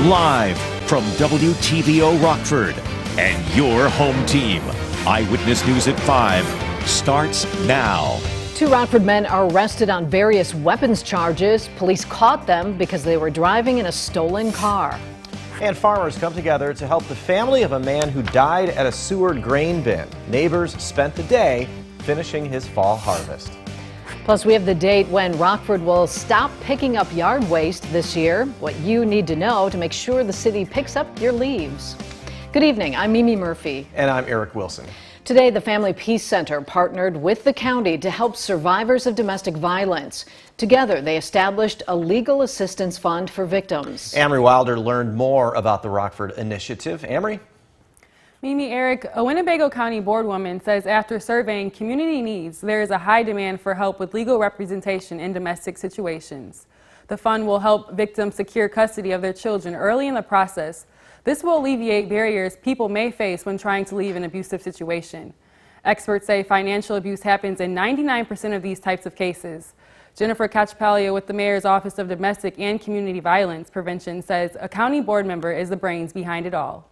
Live from WTVO Rockford and your home team. Eyewitness News at 5 starts now. 2 Rockford men are arrested on various weapons charges. Police caught them because they were driving in a stolen car. And farmers come together to help the family of a man who died at a Seward grain bin. Neighbors spent the day finishing his fall harvest. Plus, we have the date when Rockford will stop picking up yard waste this year. What you need to know to make sure the city picks up your leaves. Good evening, I'm Mimi Murphy. And I'm Eric Wilson. Today, the Family Peace Center partnered with the county to help survivors of domestic violence. Together, they established a legal assistance fund for victims. Amory Wilder learned more about the Rockford initiative. Amory? Mimi, Eric, a Winnebago County boardwoman says after surveying community needs, there is a high demand for help with legal representation in domestic situations. The fund will help victims secure custody of their children early in the process. This will alleviate barriers people may face when trying to leave an abusive situation. Experts say financial abuse happens in 99% of these types of cases. Jennifer Cacciapalia with the Mayor's Office of Domestic and Community Violence Prevention says a county board member is the brains behind it all.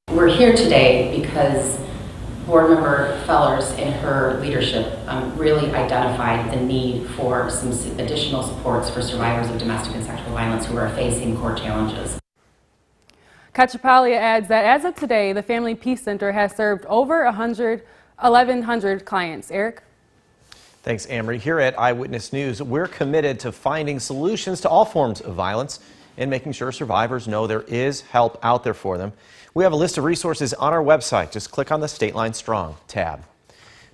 We're here today because board member Fellers in her leadership really identified the need for some additional supports for survivors of domestic and sexual violence who are facing court challenges. Cacciapalia adds that as of today, the Family Peace Center has served over 1,100 clients. Eric? Thanks, Amory. Here at Eyewitness News, we're committed to finding solutions to all forms of violence and making sure survivors know there is help out there for them. We have a list of resources on our website. Just click on the State Line Strong tab.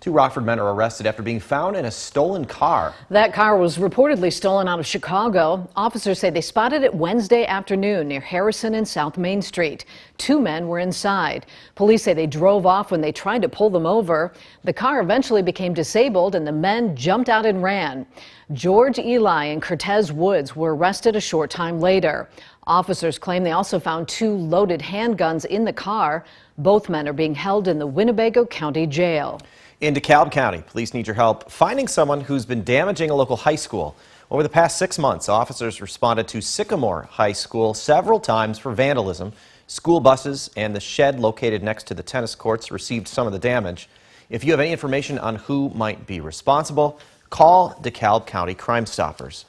2 Rockford men are arrested after being found in a stolen car. That car was reportedly stolen out of Chicago. Officers say they spotted it Wednesday afternoon near Harrison and South Main Street. 2 men were inside. Police say they drove off when they tried to pull them over. The car eventually became disabled and the men jumped out and ran. George Eli and Cortez Woods were arrested a short time later. Officers claim they also found 2 loaded handguns in the car. Both men are being held in the Winnebago County Jail. In DeKalb County, police need your help finding someone who's been damaging a local high school. Over the past 6 months, officers responded to Sycamore High School several times for vandalism. School buses and the shed located next to the tennis courts received some of the damage. If you have any information on who might be responsible, call DeKalb County Crime Stoppers.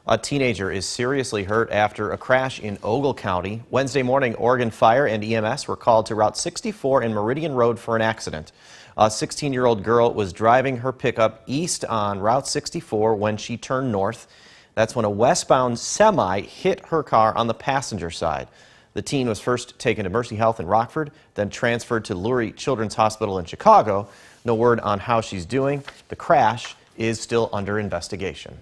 A teenager is seriously hurt after a crash in Ogle County. Wednesday morning, Oregon Fire and EMS were called to Route 64 and Meridian Road for an accident. A 16-year-old girl was driving her pickup east on Route 64 when she turned north. That's when a westbound semi hit her car on the passenger side. The teen was first taken to Mercy Health in Rockford, then transferred to Lurie Children's Hospital in Chicago. No word on how she's doing. The crash is still under investigation.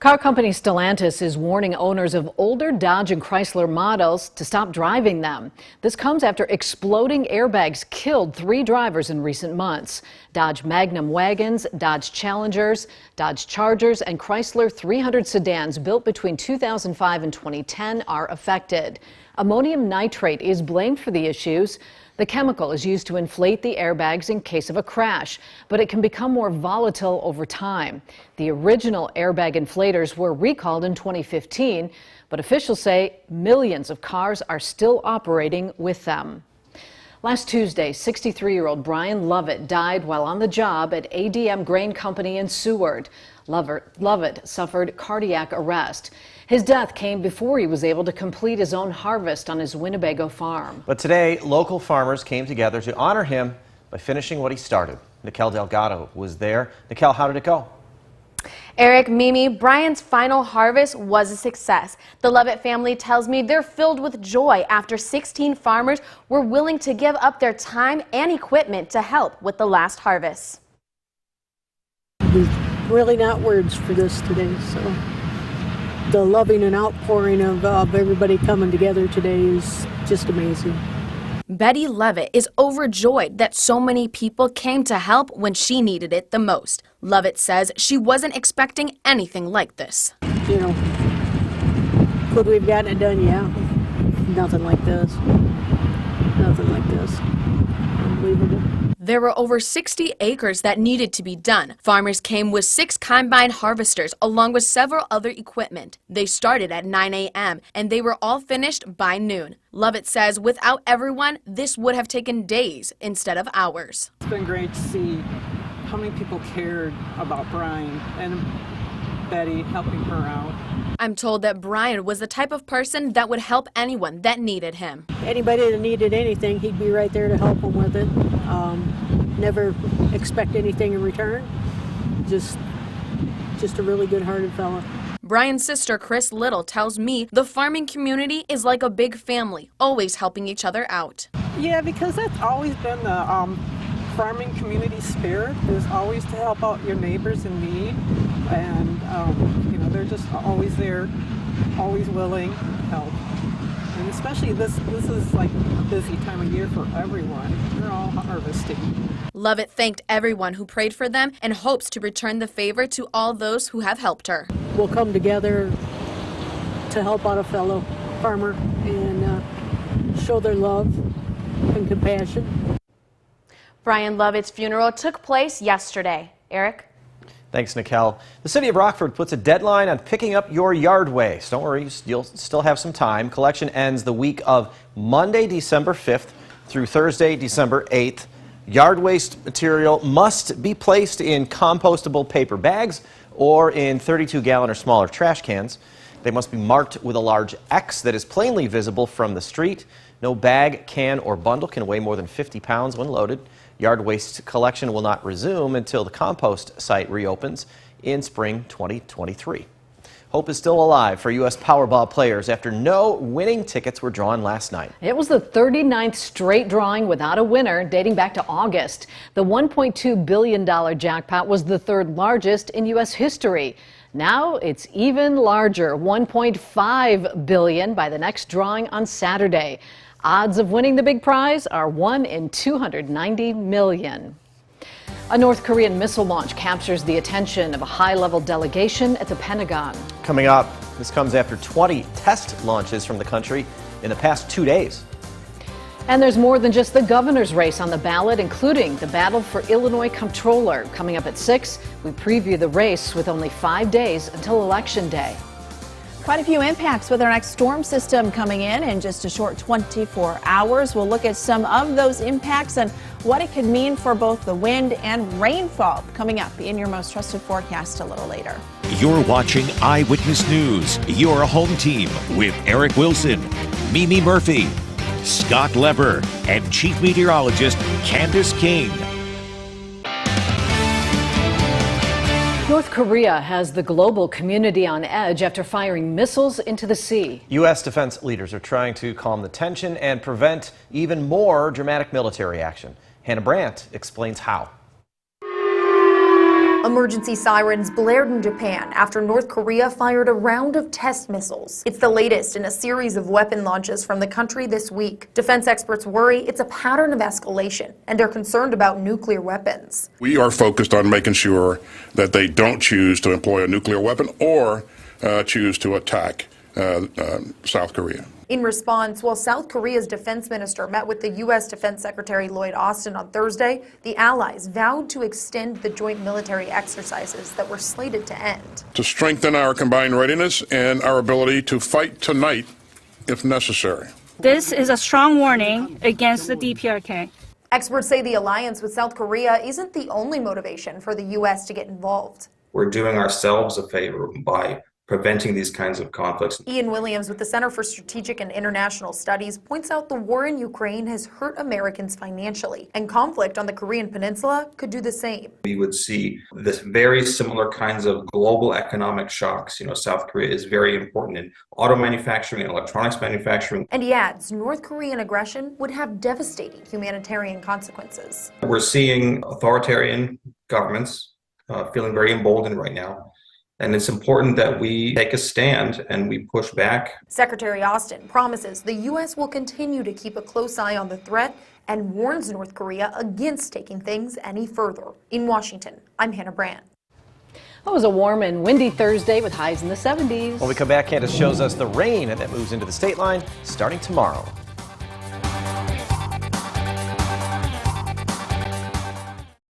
Car company Stellantis is warning owners of older Dodge and Chrysler models to stop driving them. This comes after exploding airbags killed 3 drivers in recent months. Dodge Magnum wagons, Dodge Challengers, Dodge Chargers, and Chrysler 300 sedans built between 2005 and 2010 are affected. Ammonium nitrate is blamed for the issues. The chemical is used to inflate the airbags in case of a crash, but it can become more volatile over time. The original airbag inflators were recalled in 2015, but officials say millions of cars are still operating with them. Last Tuesday, 63-year-old Brian Lovett died while on the job at ADM Grain Company in Seward. Lovett suffered cardiac arrest. His death came before he was able to complete his own harvest on his Winnebago farm. But today, local farmers came together to honor him by finishing what he started. Nikel Delgado was there. Nikel, how did it go? Eric, Mimi, Brian's final harvest was a success. The Lovett family tells me they're filled with joy after 16 farmers were willing to give up their time and equipment to help with the last harvest. There's really not words for this today, so the loving and outpouring of everybody coming together today is just amazing. Betty Lovett is overjoyed that so many people came to help when she needed it the most. Lovett says she wasn't expecting anything like this. You know, could we have gotten it done? Yeah. Nothing like this. Nothing like this. Unbelievable. There were over 60 acres that needed to be done. Farmers came with 6 combine harvesters along with several other equipment. They started at 9 a.m. and they were all finished by noon. Lovett says without everyone, this would have taken days instead of hours. It's been great to see how many people cared about Brian and Betty, helping her out. I'm told that Brian was the type of person that would help anyone that needed him. Anybody that needed anything, he'd be right there to help them with it. Never expect anything in return. Just a really good-hearted fella. Brian's sister, Chris Little, tells me the farming community is like a big family, always helping each other out. Yeah, because that's always been the farming community spirit, is always to help out your neighbors in need. And, you know, they're just always there, always willing to help. And especially this is like a busy time of year for everyone. They're all harvesting. Lovett thanked everyone who prayed for them and hopes to return the favor to all those who have helped her. We'll come together to help out a fellow farmer and show their love and compassion. Brian Lovett's funeral took place yesterday. Eric? Thanks, Nikel. The city of Rockford puts a deadline on picking up your yard waste. Don't worry, you'll still have some time. Collection ends the week of Monday, December 5th through Thursday, December 8th. Yard waste material must be placed in compostable paper bags or in 32-gallon or smaller trash cans. They must be marked with a large X that is plainly visible from the street. No bag, can, or bundle can weigh more than 50 pounds when loaded. Yard waste collection will not resume until the compost site reopens in spring 2023. Hope is still alive for U.S. Powerball players after no winning tickets were drawn last night. It was the 39th straight drawing without a winner dating back to August. The $1.2 billion jackpot was the third largest in U.S. history. Now it's even larger, $1.5 billion by the next drawing on Saturday. Odds of winning the big prize are 1 in 290 million. A North Korean missile launch captures the attention of a high-level delegation at the Pentagon. Coming up, this comes after 20 test launches from the country in the past 2 days. And there's more than just the governor's race on the ballot, including the battle for Illinois comptroller. Coming up at 6, we preview the race with only 5 days until Election Day. Quite a few impacts with our next storm system coming in just a short 24 hours. We'll look at some of those impacts and what it could mean for both the wind and rainfall coming up in your most trusted forecast a little later. You're watching Eyewitness News, your home team with Eric Wilson, Mimi Murphy, Scott Lever, and Chief Meteorologist Candace King. North Korea has the global community on edge after firing missiles into the sea. U.S. defense leaders are trying to calm the tension and prevent even more dramatic military action. Hannah Brandt explains how. Emergency sirens blared in Japan after North Korea fired a round of test missiles. It's the latest in a series of weapon launches from the country this week. Defense experts worry it's a pattern of escalation and are concerned about nuclear weapons. We are focused on making sure that they don't choose to employ a nuclear weapon or choose to attack South Korea. In response, while South Korea's defense minister met with the U.S. Defense Secretary Lloyd Austin on Thursday, the allies vowed to extend the joint military exercises that were slated to end. To strengthen our combined readiness and our ability to fight tonight if necessary. This is a strong warning against the DPRK. Experts say the alliance with South Korea isn't the only motivation for the U.S. to get involved. We're doing ourselves a favor by preventing these kinds of conflicts. Ian Williams with the Center for Strategic and International Studies points out the war in Ukraine has hurt Americans financially, and conflict on the Korean Peninsula could do the same. We would see this very similar kinds of global economic shocks. You know, South Korea is very important in auto manufacturing and electronics manufacturing. And he adds, North Korean aggression would have devastating humanitarian consequences. We're seeing authoritarian governments feeling very emboldened right now. And it's important that we take a stand and we push back. Secretary Austin promises the U.S. will continue to keep a close eye on the threat and warns North Korea against taking things any further. In Washington, I'm Hannah Brandt. It was a warm and windy Thursday with highs in the 70s. When we come back, Candace shows us the rain that moves into the state line starting tomorrow.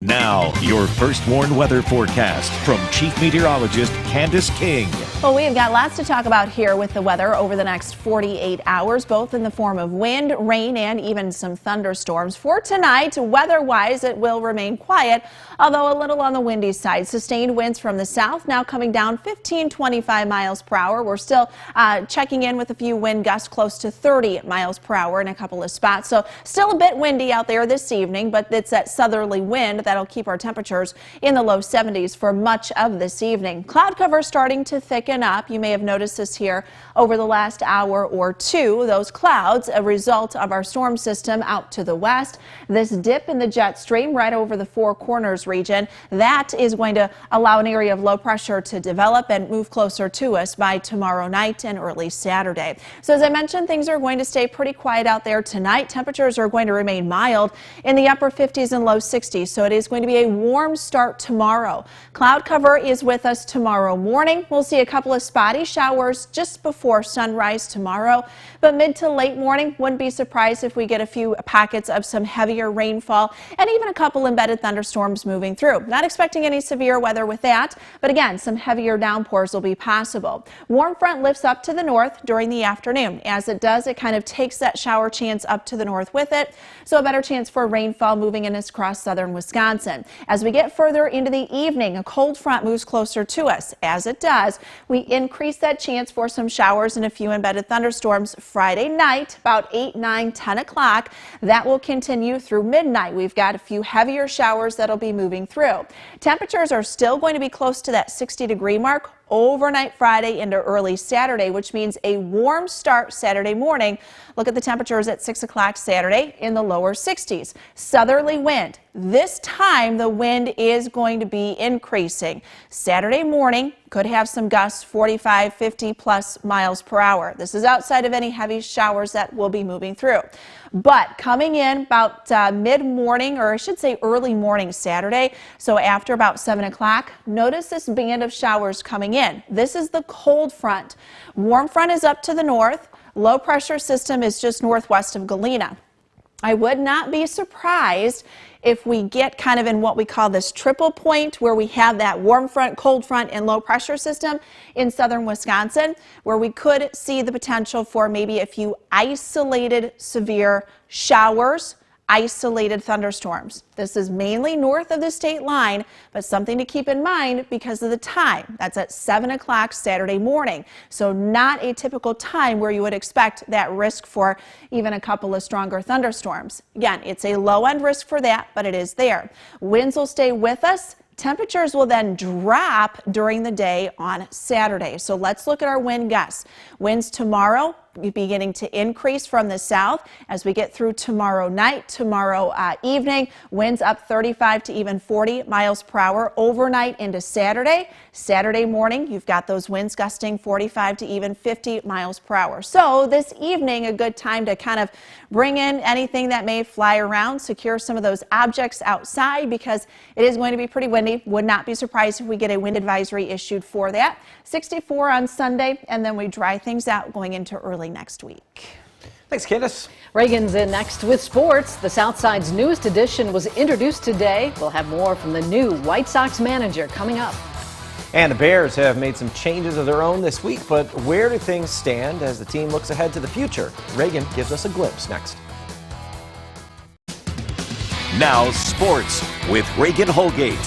Now, your first warned weather forecast from Chief Meteorologist Candace King. Well, we've got lots to talk about here with the weather over the next 48 hours, both in the form of wind, rain, and even some thunderstorms. For tonight, weather-wise, it will remain quiet, although a little on the windy side. Sustained winds from the south now coming down 15-25 miles per hour. We're still checking in with a few wind gusts close to 30 miles per hour in a couple of spots. So still a bit windy out there this evening, but it's that southerly wind that'll keep our temperatures in the low 70s for much of this evening. Cloud cover starting to thicken up. You may have noticed this here over the last hour or two. Those clouds, a result of our storm system out to the west. This dip in the jet stream right over the Four Corners region, that is going to allow an area of low pressure to develop and move closer to us by tomorrow night and early Saturday. So as I mentioned, things are going to stay pretty quiet out there tonight. Temperatures are going to remain mild in the upper 50s and low 60s. So it is going to be a warm start tomorrow. Cloud cover is with us tomorrow morning. We'll see a couple of spotty showers just before sunrise tomorrow, but mid to late morning, wouldn't be surprised if we get a few pockets of some heavier rainfall and even a couple embedded thunderstorms moving through. Not expecting any severe weather with that, but again, some heavier downpours will be possible. Warm front lifts up to the north during the afternoon. As it does, it kind of takes that shower chance up to the north with it, so a better chance for rainfall moving in across southern Wisconsin. As we get further into the evening, a cold front moves closer to us. As it does, we increase that chance for some showers and a few embedded thunderstorms Friday night, about 8, 9, 10 o'clock. That will continue through midnight. We've got a few heavier showers that'll be moving through. Temperatures are still going to be close to that 60-degree mark overnight Friday into early Saturday, which means a warm start Saturday morning. Look at the temperatures at 6 o'clock Saturday in the lower 60s. Southerly wind. This time the wind is going to be increasing. Saturday morning could have some gusts 45, 50 plus miles per hour. This is outside of any heavy showers that will be moving through. But coming in about mid-morning, or I should say early morning Saturday, so after about 7 o'clock, notice this band of showers coming in. This is the cold front. Warm front is up to the north. Low pressure system is just northwest of Galena. I would not be surprised if we get kind of in what we call this triple point, where we have that warm front, cold front, and low pressure system in southern Wisconsin, where we could see the potential for maybe a few isolated severe showers, isolated thunderstorms. This is mainly north of the state line, but something to keep in mind because of the time. That's at 7 o'clock Saturday morning. So not a typical time where you would expect that risk for even a couple of stronger thunderstorms. Again, it's a low end risk for that, but it is there. Winds will stay with us. Temperatures will then drop during the day on Saturday. So let's look at our wind gusts. Winds tomorrow beginning to increase from the south as we get through tomorrow night, tomorrow evening. Winds up 35 to even 40 miles per hour overnight into Saturday. Saturday morning, you've got those winds gusting 45 to even 50 miles per hour. So this evening, a good time to kind of bring in anything that may fly around, secure some of those objects outside because it is going to be pretty windy. Would not be surprised if we get a wind advisory issued for that. 64 on Sunday, and then we dry things out going into early next week. Thanks, Candace. Reagan's in next with sports. The Southside's newest edition was introduced today. We'll have more from the new White Sox manager coming up. And the Bears have made some changes of their own this week, but where do things stand as the team looks ahead to the future? Reagan gives us a glimpse next. Now sports with Reagan Holgate.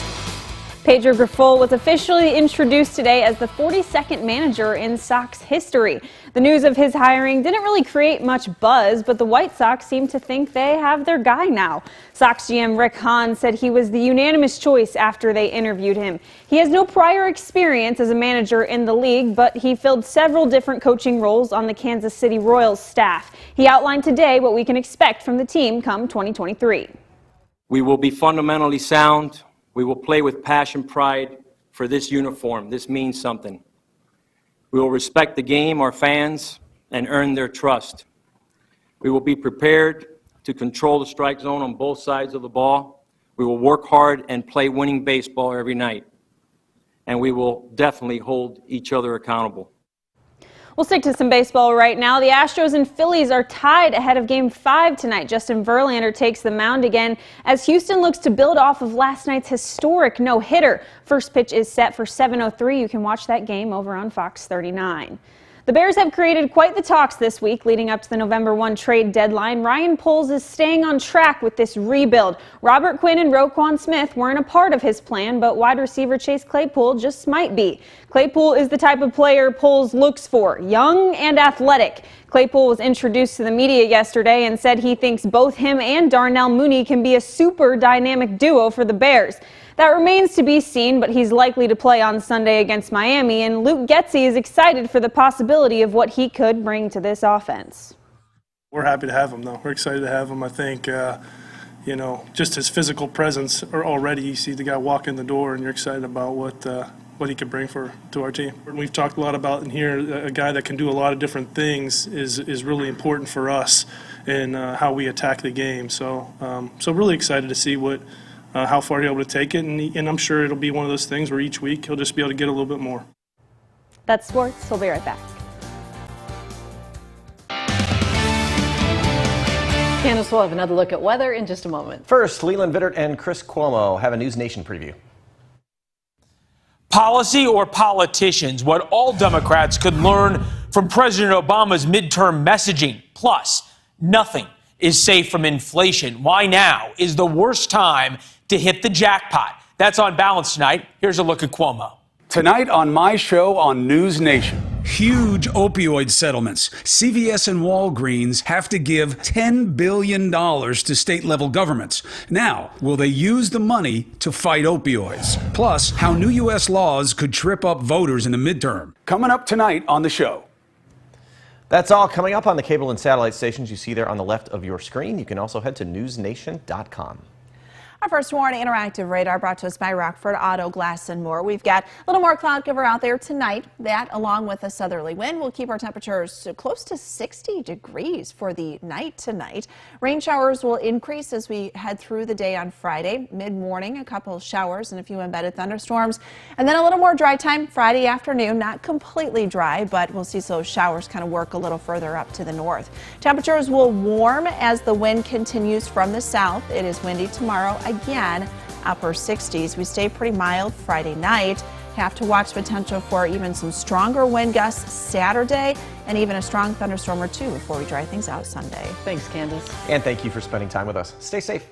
Pedro Grifol was officially introduced today as the 42nd manager in Sox history. The news of his hiring didn't really create much buzz, but the White Sox seem to think they have their guy now. Sox GM Rick Hahn said he was the unanimous choice after they interviewed him. He has no prior experience as a manager in the league, but he filled several different coaching roles on the Kansas City Royals staff. He outlined today what we can expect from the team come 2023. We will be fundamentally sound. We will play with passion, pride for this uniform. This means something. We will respect the game, our fans, and earn their trust. We will be prepared to control the strike zone on both sides of the ball. We will work hard and play winning baseball every night. And we will definitely hold each other accountable. We'll stick to some baseball right now. The Astros and Phillies are tied ahead of Game 5 tonight. Justin Verlander takes the mound again as Houston looks to build off of last night's historic no-hitter. First pitch is set for 7:03. You can watch that game over on Fox 39. The Bears have created quite the talks this week leading up to the November 1 trade deadline. Ryan Poles is staying on track with this rebuild. Robert Quinn and Roquan Smith weren't a part of his plan, but wide receiver Chase Claypool just might be. Claypool is the type of player Poles looks for, young and athletic. Claypool was introduced to the media yesterday and said he thinks both him and Darnell Mooney can be a super dynamic duo for the Bears. That remains to be seen, but he's likely to play on Sunday against Miami, and Luke Getsy is excited for the possibility of what he could bring to this offense. We're happy to have him, though. We're excited to have him. I think, just his physical presence, or already you see the guy walk in the door, and you're excited about what he could bring to our team. We've talked a lot about in here, a guy that can do a lot of different things is really important for us in how we attack the game. So really excited to see how far he'll be able to take it, and I'm sure it'll be one of those things where each week he'll just be able to get a little bit more. That's sports. We'll be right back. Candace will have another look at weather in just a moment. First, Leland Vittert and Chris Cuomo have a News Nation preview. Policy or politicians, what all Democrats could learn from President Obama's midterm messaging. Plus, nothing is safe from inflation. Why now is the worst time to hit the jackpot? That's On Balance tonight. Here's a look at Cuomo. Tonight on my show on News Nation. Huge opioid settlements. CVS and Walgreens have to give $10 billion to state-level governments. Now, will they use the money to fight opioids? Plus, how new U.S. laws could trip up voters in the midterm. Coming up tonight on the show. That's all coming up on the cable and satellite stations you see there on the left of your screen. You can also head to newsnation.com. Our first warning, interactive radar brought to us by Rockford Auto Glass and More. We've got a little more cloud cover out there tonight. That, along with a southerly wind, will keep our temperatures close to 60 degrees for the night tonight. Rain showers will increase as we head through the day on Friday. Mid-morning, a couple showers and a few embedded thunderstorms. And then a little more dry time Friday afternoon. Not completely dry, but we'll see those showers kind of work a little further up to the north. Temperatures will warm as the wind continues from the south. It is windy tomorrow. Again, upper 60s. We stay pretty mild Friday night. Have to watch potential for even some stronger wind gusts Saturday and even a strong thunderstorm or two before we dry things out Sunday. Thanks, Candace. And thank you for spending time with us. Stay safe.